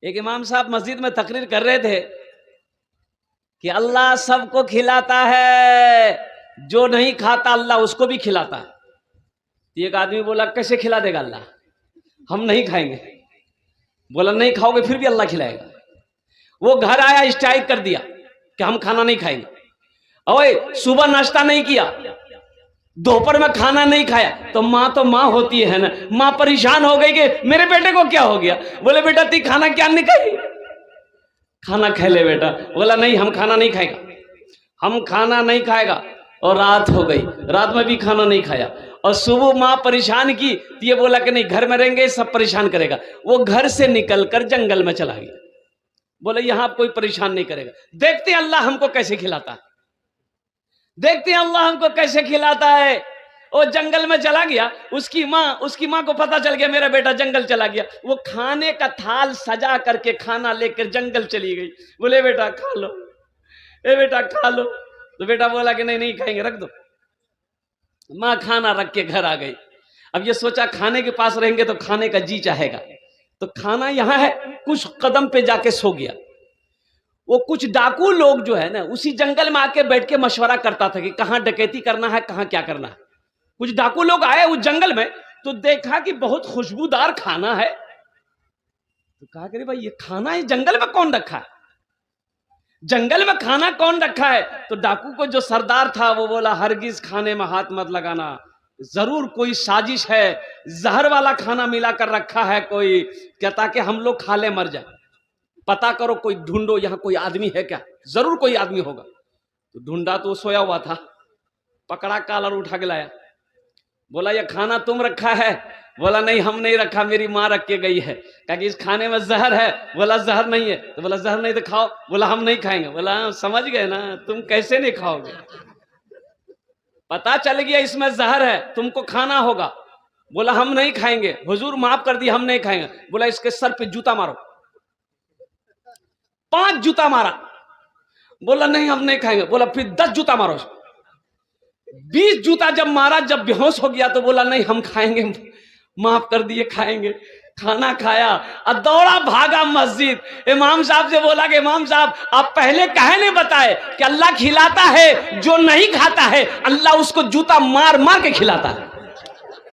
एक इमाम साहब मस्जिद में तकरीर कर रहे थे कि अल्लाह सबको खिलाता है, जो नहीं खाता अल्लाह उसको भी खिलाता है। एक आदमी बोला कैसे खिला देगा अल्लाह, हम नहीं खाएंगे। बोला नहीं खाओगे फिर भी अल्लाह खिलाएगा। वो घर आया, स्ट्राइक कर दिया कि हम खाना नहीं खाएंगे। ओए सुबह नाश्ता नहीं किया, दोपहर में खाना नहीं खाया, तो माँ होती है ना, माँ परेशान हो गई कि मेरे बेटे को क्या हो गया। बोले बेटा ती खाना क्या नहीं खाई, खाना खा ले बेटा। बोला नहीं हम खाना नहीं खाएगा, हम खाना नहीं खाएगा। और रात हो गई, रात में भी खाना नहीं खाया। और सुबह माँ परेशान की, तो ये बोला कि नहीं घर में रहेंगे सब परेशान करेगा। वो घर से निकलकर जंगल में चला गया। बोले यहां कोई परेशान नहीं करेगा। देखते हैं अल्लाह हमको कैसे खिलाता है, देखते हैं अल्लाह हमको कैसे खिलाता है। वो जंगल में चला गया। उसकी माँ को पता चल गया मेरा बेटा जंगल चला गया। वो खाने का थाल सजा करके खाना लेकर जंगल चली गई। बोले बेटा खा लो, ए बेटा खा लो। तो बेटा बोला कि नहीं नहीं खाएंगे, रख दो। माँ खाना रख के घर आ गई। अब ये सोचा खाने के पास रहेंगे तो खाने का जी चाहेगा, तो खाना यहां है, कुछ कदम पे जाके सो गया। वो कुछ डाकू लोग जो है ना उसी जंगल में आके बैठ के मशवरा करता था कि कहां डकैती करना है, कहां क्या करना है। कुछ डाकू लोग आए उस जंगल में, तो देखा कि बहुत खुशबूदार खाना है। तो कहा कि भाई ये खाना है जंगल में कौन रखा है, जंगल में खाना कौन रखा है। तो डाकू को जो सरदार था वो बोला हरगिज खाने में हाथ मत लगाना, जरूर कोई साजिश है, जहर वाला खाना मिलाकर रखा है कोई, कहता कि हम लोग खा ले मर जाए। पता करो, कोई ढूंढो, यहां कोई आदमी है क्या, जरूर कोई आदमी होगा। तो ढूंढा तो सोया हुआ था, पकड़ा कॉलर उठा के लाया। बोला ये खाना तुम रखा है। बोला नहीं हम नहीं रखा, मेरी माँ रख के गई है, कहा कि इस खाने में जहर है। बोला जहर नहीं है। तो बोला जहर नहीं तो खाओ। बोला हम नहीं खाएंगे। बोला समझ गए ना, तुम कैसे नहीं खाओगे, पता चल गया इसमें जहर है, तुमको खाना होगा। बोला हम नहीं खाएंगे, हुजूर माफ कर दिया हम नहीं खाएंगे। बोला इसके सर पे जूता मारो। 5 जूता मारा। बोला नहीं हम नहीं खाएंगे। बोला फिर 10 जूता मारो। 20 जूता जब मारा, जब बेहोश हो गया तो बोला नहीं हम खाएंगे, माफ कर दिए खाएंगे। खाना खाया और दौड़ा भागा मस्जिद। इमाम साहब से बोला कि इमाम साहब आप पहले काहे नहीं बताए कि अल्लाह खिलाता है, जो नहीं खाता है अल्लाह उसको जूता मार मार के खिलाता है।